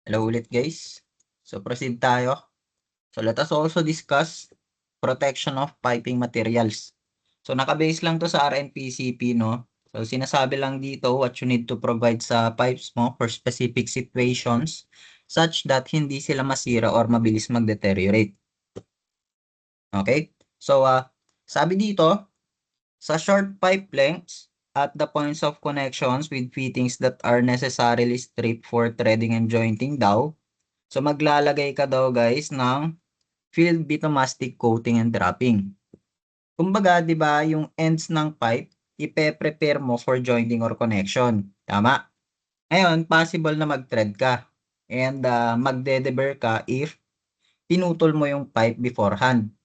Hello ulit guys. So proceed tayo. So let us also discuss protection of piping materials. So naka-base lang to sa RNPCP, no? So sinasabi lang dito what you need to provide sa pipes mo for specific situations such that hindi sila masira or mabilis mag-deteriorate. Okay? So sabi dito, sa short pipe lengths at the points of connections with fittings that are necessarily stripped for threading and jointing daw. So maglalagay ka daw guys ng field bitumastic coating and wrapping. Kumbaga, 'di ba, yung ends ng pipe, ipe-prepare mo for jointing or connection. Tama? Ngayon, possible na mag-thread ka and magde-deburr ka if pinutol mo yung pipe beforehand.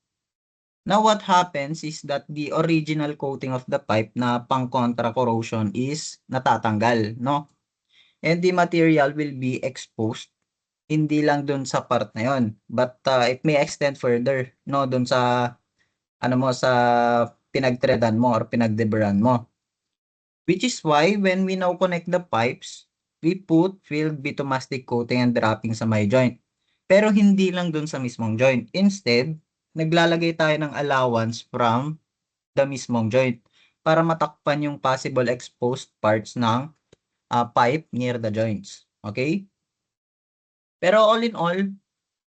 Now, what happens is that the original coating of the pipe na pang-contra corrosion is natatanggal, no? And the material will be exposed hindi lang dun sa part na yon, but it may extend further, no, dun sa ano mo, sa pinagtreadan mo or pinagdeburran mo. Which is why when we now connect the pipes, we put filled bitumastic coating and wrapping sa may joint. Pero hindi lang dun sa mismong joint. Instead, naglalagay tayo ng allowance from the mismong joint para matakpan yung possible exposed parts ng pipe near the joints. Okay? Pero all in all,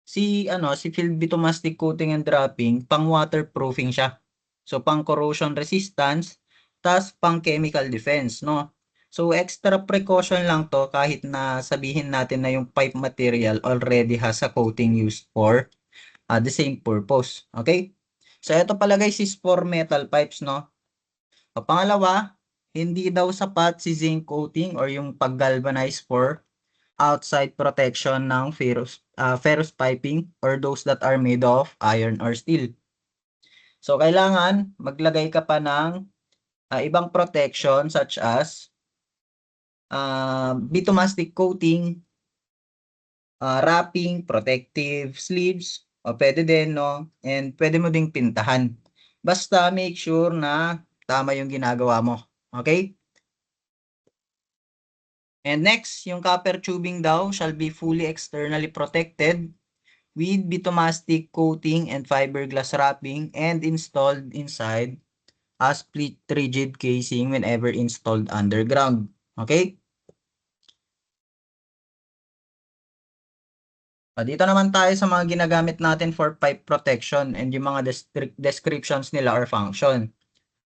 si field bitumastic coating and wrapping, pang waterproofing siya. So pang corrosion resistance, tas pang chemical defense, no? So extra precaution lang to kahit na sabihin natin na yung pipe material already has a coating used for the same purpose. Okay? So ito pala guys is for metal pipes, no? O pangalawa, hindi daw sapat si zinc coating or yung pag-galvanize for outside protection ng ferrous piping or those that are made of iron or steel. So, kailangan maglagay ka pa ng ibang protection such as bitumastic coating, wrapping, protective sleeves, o pwede din, no? And pwede mo ding pintahan. Basta make sure na tama yung ginagawa mo. Okay? And next, yung copper tubing daw shall be fully externally protected with bitumastic coating and fiberglass wrapping and installed inside a split rigid casing whenever installed underground. Okay? Dito naman tayo sa mga ginagamit natin for pipe protection and yung mga descriptions nila or function.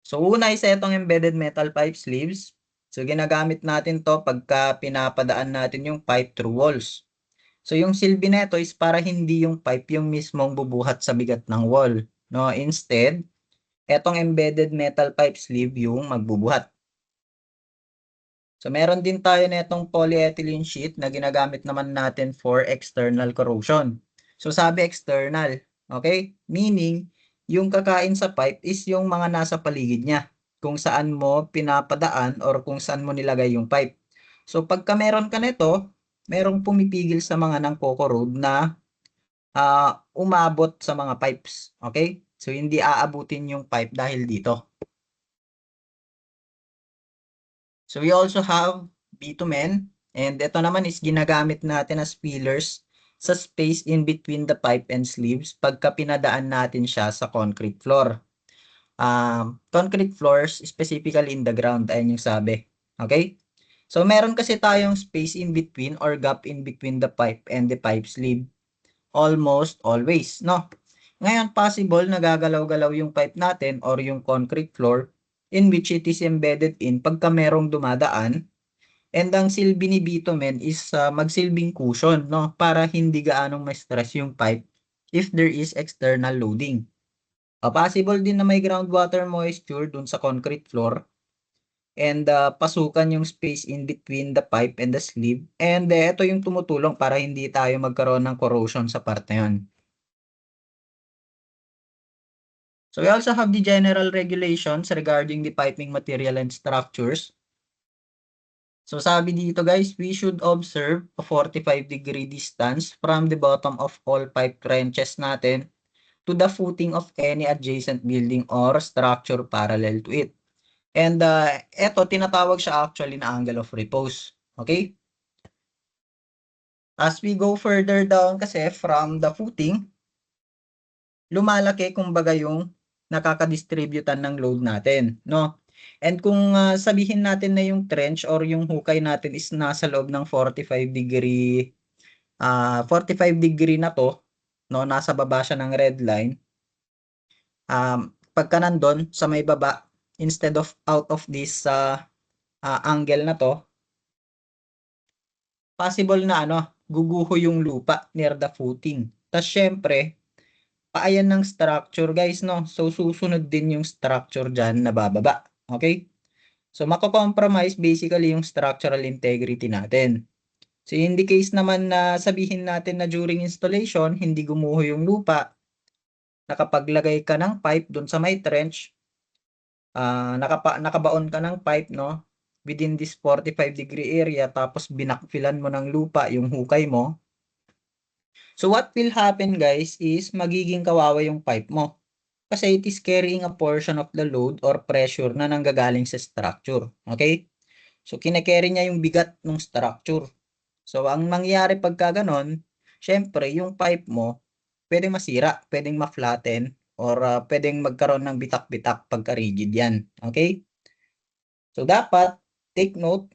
So una is itong embedded metal pipe sleeves. So ginagamit natin to pagka pinapadaan natin yung pipe through walls. So yung silbi nito is para hindi yung pipe yung mismong bubuhat sa bigat ng wall. No, instead, etong embedded metal pipe sleeve yung magbubuhat. So meron din tayo netong polyethylene sheet na ginagamit naman natin for external corrosion. So sabi external, okay? Meaning, yung kakain sa pipe is yung mga nasa paligid niya. Kung saan mo pinapadaan or kung saan mo nilagay yung pipe. So pagka meron ka nito, merong pumipigil sa mga nangko-corrode na umabot sa mga pipes. Okay? So hindi aabutin yung pipe dahil dito. So we also have bitumen, and ito naman is ginagamit natin as fillers sa space in between the pipe and sleeves pagka pinadaan natin siya sa concrete floor. Concrete floors, specifically in the ground, ayun yung sabi. Okay? So meron kasi tayong space in between or gap in between the pipe and the pipe sleeve. Almost always, no? Ngayon, possible nagagalaw-galaw yung pipe natin or yung concrete floor in which it is embedded in pagka merong dumadaan. And ang silbi ni bitumen is magsilbing cushion, no? Para hindi gaanong ma-stress yung pipe if there is external loading. Possible din na may groundwater moisture dun sa concrete floor and pasukan yung space in between the pipe and the sleeve. And ito yung tumutulong para hindi tayo magkaroon ng corrosion sa part na yun. So we also have the general regulations regarding the piping material and structures. So sabi dito guys, we should observe a 45-degree distance from the bottom of all pipe trenches natin to the footing of any adjacent building or structure parallel to it. And eto, tinatawag siya actually na angle of repose. Okay? As we go further down kasi from the footing, lumalaki kumbaga yung nakakadistributan ng load natin, no? And kung sabihin natin na yung trench or yung hukay natin is nasa loob ng 45 degree 45 degree na to, no, nasa baba siya ng red line. Pagka nandun sa may baba, instead of out of this angle na to, possible na guguho yung lupa near the footing. Tapos syempre, paayan ng structure guys, no? So susunod din yung structure dyan na bababa. Okay? So mako-compromise basically yung structural integrity natin. So in the case naman na sabihin natin na during installation, hindi gumuho yung lupa, nakapaglagay ka ng pipe dun sa may trench, nakabaon ka ng pipe, no? Within this 45 degree area, tapos binakfilan mo ng lupa yung hukay mo. So what will happen guys is magiging kawawa yung pipe mo. Kasi it is carrying a portion of the load or pressure na nanggagaling sa structure. Okay? So kine-carry niya yung bigat ng structure. So ang mangyayari pagka ganon, syempre yung pipe mo pwedeng masira, pwedeng ma-flatten, or pwedeng magkaroon ng bitak-bitak pagka rigid yan. Okay? So dapat take note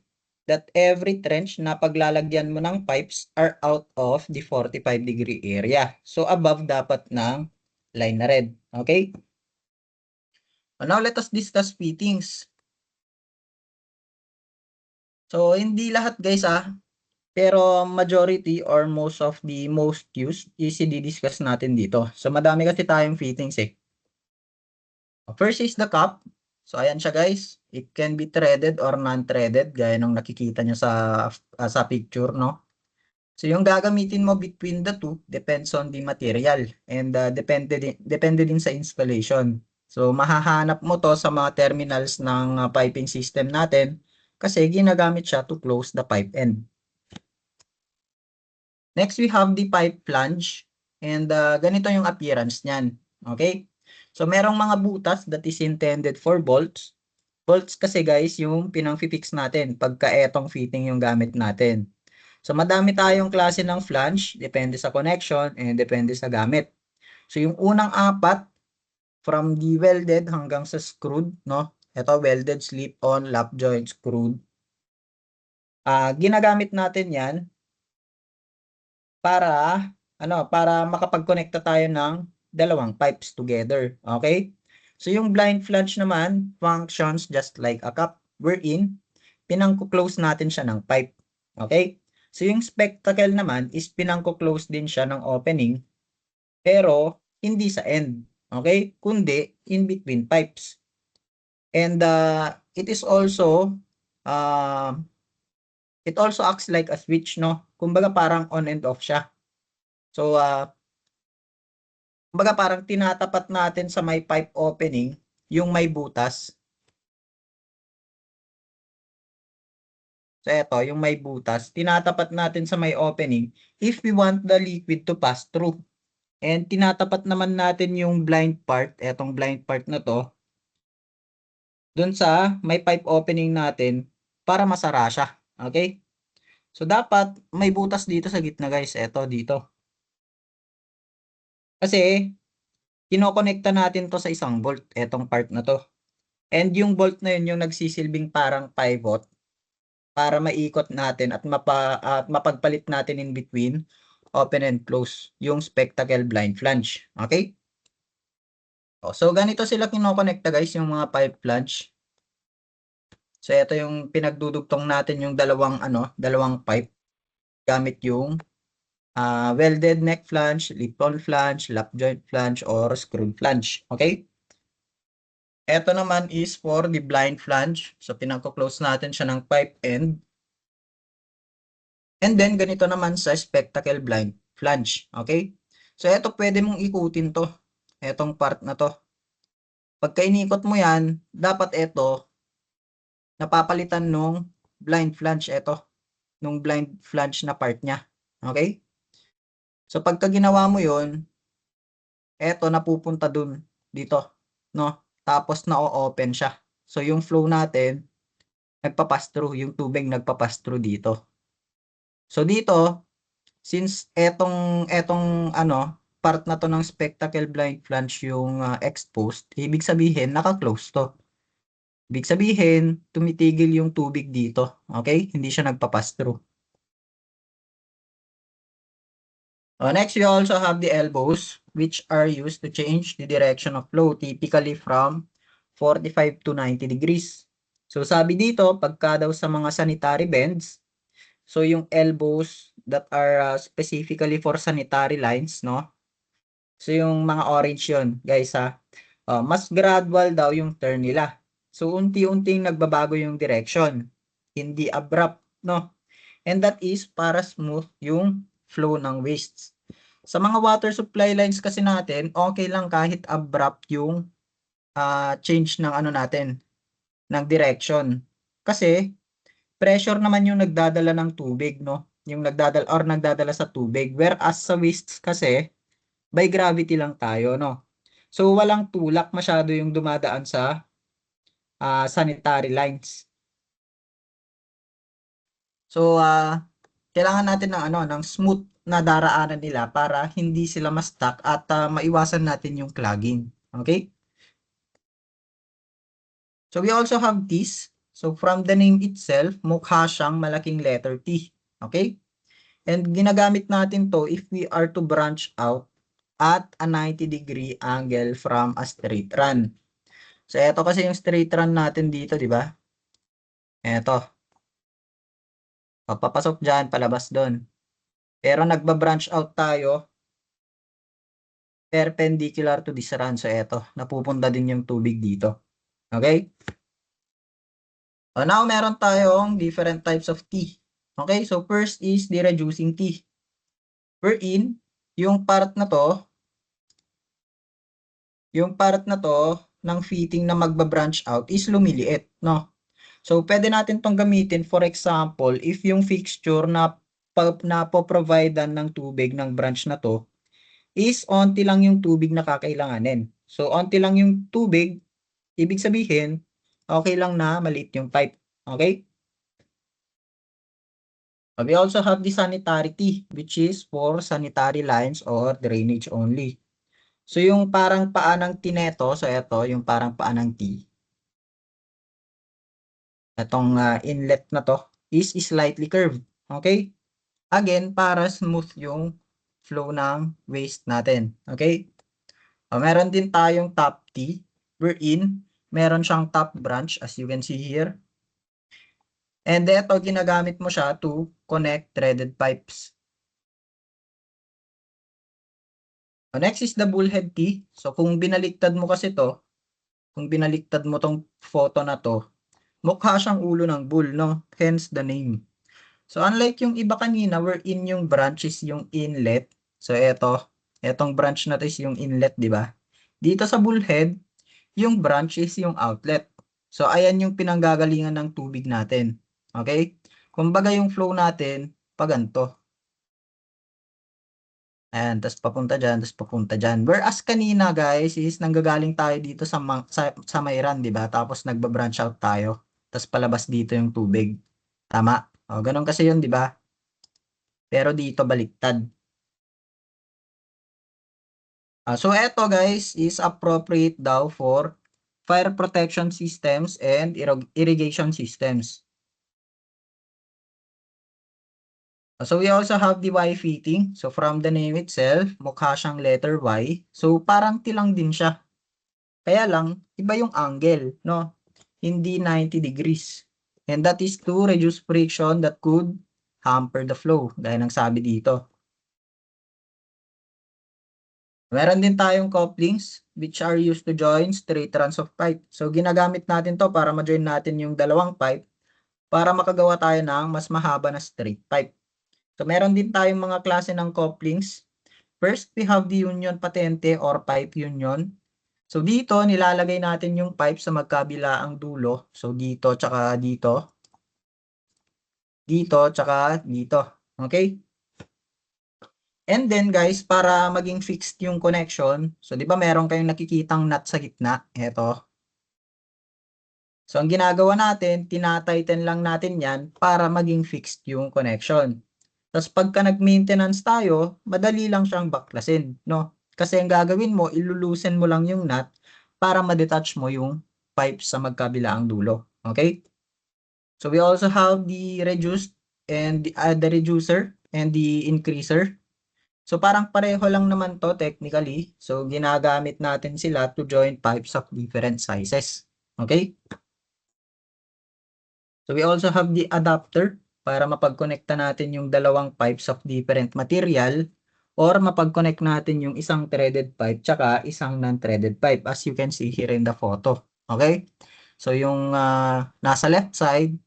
that every trench na paglalagyan mo ng pipes are out of the 45 degree area. So above dapat ng line na red. Okay? Now let us discuss fittings. So hindi lahat guys pero majority or most of the most used is i-discuss natin dito. So madami kasi tayong fittings eh. First is the cup. So ayan siya guys. It can be threaded or non-threaded gaya nung nakikita nyo sa picture, no? So yung gagamitin mo between the two depends on the material and depende din sa installation. So mahahanap mo to sa mga terminals ng piping system natin kasi ginagamit siya to close the pipe end. Next we have the pipe flange and ganito yung appearance niyan. Okay? So merong mga butas that is intended for bolts. Bolts kasi guys yung pinang-fix natin pagka etong fitting yung gamit natin. So madami tayong klase ng flange, depende sa connection and depende sa gamit. So yung unang apat from the welded hanggang sa screwed, no? Ito welded, slip-on, lap joint, screwed. Ginagamit natin 'yan para para makapag-connecta tayo ng dalawang pipes together, okay? So yung blind flange naman functions just like a cup wherein pinangko-close natin siya ng pipe, okay? So yung spectacle naman is pinangko-close din siya ng opening pero hindi sa end, okay? Kundi in between pipes. And it is also uh, it also acts like a switch, no? Kumbaga parang on and off siya. So kumbaga parang tinatapat natin sa may pipe opening yung may butas. So ito, yung may butas, tinatapat natin sa may opening if we want the liquid to pass through. And tinatapat naman natin yung blind part, etong blind part na to, dun sa may pipe opening natin para masara siya. Okay? So dapat may butas dito sa gitna guys, eto dito. Kasi kinokonekta natin to sa isang bolt, etong part na to. And yung bolt na yun yung nagsisilbing parang pivot para maikot natin at mapagpalit natin in between open and close yung spectacle blind flange. Okay? So ganito sila kinokonekta guys yung mga pipe flange. So ito yung pinagdudugtong natin yung dalawang pipe gamit yung welded neck flange, lip-on flange, lap joint flange or screw flange. Okay? Ito naman is for the blind flange. So pinagko-close natin siya ng pipe end. And then, ganito naman sa spectacle blind flange. Okay? So, ito pwede mong ikutin to. Etong part na to. Pagka inikot mo yan, dapat ito, napapalitan nung blind flange ito. Nung blind flange na part niya. Okay? So, pagka ginawa mo yon, ito napupunta dun dito. No? Tapos, na-open siya. So, yung flow natin, nagpa-pass through. Yung tubig nagpa-pass through dito. So, dito, since etong part na to ng spectacle blind flange yung exposed, ibig sabihin naka-close to. Ibig sabihin, tumitigil yung tubig dito. Okay? Hindi siya nagpa-pass through. Next, we also have the elbows, which are used to change the direction of flow, typically from 45 to 90 degrees. So, sabi dito, pagka daw sa mga sanitary bends, so yung elbows that are specifically for sanitary lines, no? So, yung mga orange yun, guys, ha? Mas gradual daw yung turn nila. So, unti-unting nagbabago yung direction. Hindi abrupt, no? And that is para smooth yung flow ng wastes. Sa mga water supply lines kasi natin, okay lang kahit abrupt yung change ng natin, ng direction. Kasi pressure naman yung nagdadala ng tubig, no? Yung nagdadala sa tubig. Whereas sa wastes kasi, by gravity lang tayo, no? So walang tulak masyado yung dumadaan sa sanitary lines. So kailangan natin ng ng smooth na daraanan nila para hindi sila ma-stuck at maiwasan natin yung clogging. Okay? So we also have T's. So from the name itself, mukha siyang malaking letter T. Okay? And ginagamit natin to if we are to branch out at a 90-degree angle from a straight run. So ito kasi yung straight run natin dito, di ba? Ito. Papapasok dyan, palabas doon. Pero nagba-branch out tayo perpendicular to this run. So eto, napupunta din yung tubig dito. Okay? Now, meron tayong different types of T. Okay? So first is the reducing T. Wherein, yung part na to ng fitting na magba-branch out is lumiliit, no? So pwede natin tong gamitin, for example, if yung fixture na po-providean ng tubig ng branch na to is onti lang yung tubig na kakailanganin. So onti lang yung tubig, ibig sabihin, okay lang na maliit yung pipe. Okay? We also have the sanitary T, which is for sanitary lines or drainage only. So yung parang paa ng tineto, so ito yung parang paa ng T. Itong inlet na to is slightly curved. Okay? Again, para smooth yung flow ng waste natin. Okay? Meron din tayong top T, wherein meron siyang top branch as you can see here. And ito, ginagamit mo siya to connect threaded pipes. Next is the bullhead T. So kung binaliktad mo kasi to, kung binaliktad mo tong photo na to, mukha siyang ulo ng bull, no? Hence the name. So unlike yung iba kanina wherein yung branch is yung inlet. So etong branch na to is yung inlet, di ba? Dito sa bullhead, yung branch is yung outlet. So ayan yung pinanggagalingan ng tubig natin. Okay? Kumbaga yung flow natin, paganto. Ayan, tapos papunta dyan, tapos papunta dyan. Whereas kanina guys, is nanggagaling tayo dito sa Mayran, di ba? Tapos nagba-branch out tayo. Tapos palabas dito yung tubig. Tama? O, ganun kasi yun, di ba? Pero dito baliktad. So eto guys is appropriate daw for fire protection systems and irrigation systems. So we also have the Y fitting. So from the name itself, mukha siyang letter Y. So parang tilang din siya. Kaya lang, iba yung angle, no? Hindi 90 degrees. And that is to reduce friction that could hamper the flow. Gaya ng sabi dito. Meron din tayong couplings which are used to join straight runs of pipe. So ginagamit natin to para ma-join natin yung dalawang pipe para makagawa tayo ng mas mahaba na straight pipe. So meron din tayong mga klase ng couplings. First, we have the union patente or pipe union. So dito nilalagay natin yung pipe sa magkabilaang dulo. So dito tsaka dito. Dito tsaka dito. Okay? And then guys, para maging fixed yung connection, so di ba meron kayong nakikitang nut sa gitna? Ito. So ang ginagawa natin, tinatighten lang natin yan para maging fixed yung connection. Tas pagka nag-maintenance tayo, madali lang siyang baklasin, no? Kasi ang gagawin mo, ilulusen mo lang yung nut para ma-detach mo yung pipe sa magkabilaang dulo. Okay? So we also have the reduced and the reducer and the increaser. So parang pareho lang naman to technically. So ginagamit natin sila to join pipes of different sizes. Okay? So we also have the adapter para mapag-connecta natin yung dalawang pipes of different material or mapag-connect natin yung isang threaded pipe tsaka isang non-threaded pipe as you can see here in the photo. Okay? So yung nasa left side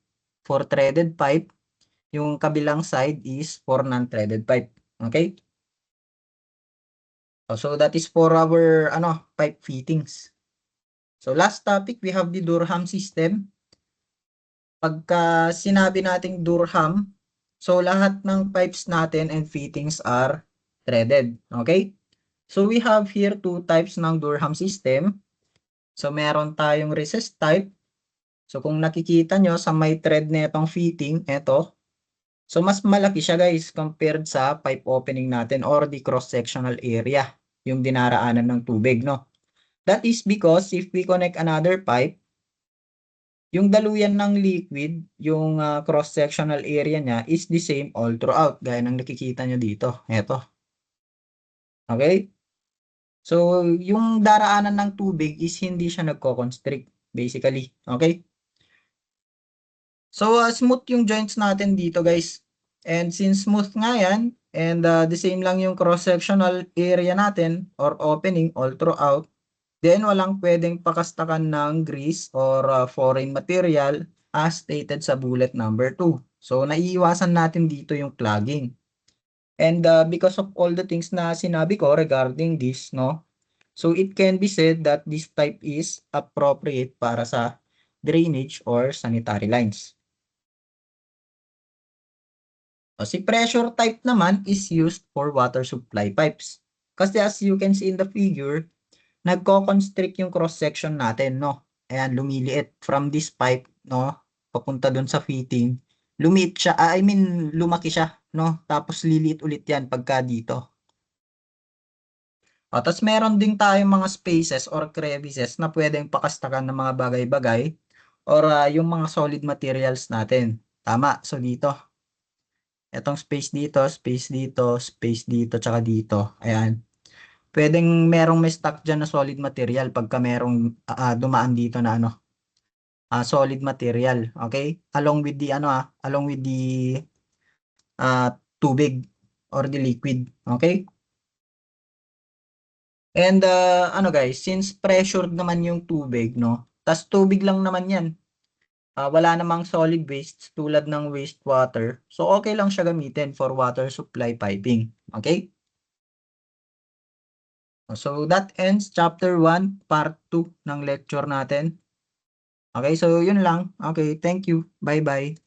for threaded pipe, yung kabilang side is for non-threaded pipe. Okay? So that is for our pipe fittings. So last topic, we have the Durham system. Pagka sinabi nating Durham, so lahat ng pipes natin and fittings are threaded. Okay? So we have here two types ng Durham system. So meron tayong recessed type. So kung nakikita nyo sa may thread na itong fitting, ito. So mas malaki siya guys compared sa pipe opening natin or the cross-sectional area, yung dinaraanan ng tubig, no? That is because if we connect another pipe, yung daluyan ng liquid, yung cross-sectional area niya is the same all throughout, gaya ng nakikita nyo dito. Ito. Okay? So, yung daraanan ng tubig is hindi siya nagko-constrict, basically. Okay? So, smooth yung joints natin dito, guys. And since smooth nga yan, and the same lang yung cross-sectional area natin or opening all throughout, then walang pwedeng pakastakan ng grease or foreign material as stated sa bullet number 2. So, naiiwasan natin dito yung clogging. And because of all the things na sinabi ko regarding this, no? So, it can be said that this type is appropriate para sa drainage or sanitary lines. Si pressure type naman is used for water supply pipes. Kasi as you can see in the figure, nagko-constrict yung cross-section natin, no? Ayan, lumiliit from this pipe, no? Papunta dun sa fitting. Lumiit siya, lumaki siya, no? Tapos liliit ulit yan pagka dito. Tapos meron din tayong mga spaces or crevices na pwedeng pakastakan ng mga bagay-bagay or yung mga solid materials natin. Tama, so dito. Itong space dito, space dito, space dito, tsaka dito. Ayan. Pwedeng merong may stock dyan na solid material pagka merong dumaan dito na solid material. Okay? Along with the along with the tubig or the liquid. Okay? And guys, since pressured naman yung tubig, no? Tas tubig lang naman yan. Wala namang solid waste tulad ng wastewater. So okay lang siya gamitin for water supply piping. Okay? So that ends chapter 1, part 2 ng lecture natin. Okay, so yun lang. Okay, thank you. Bye-bye.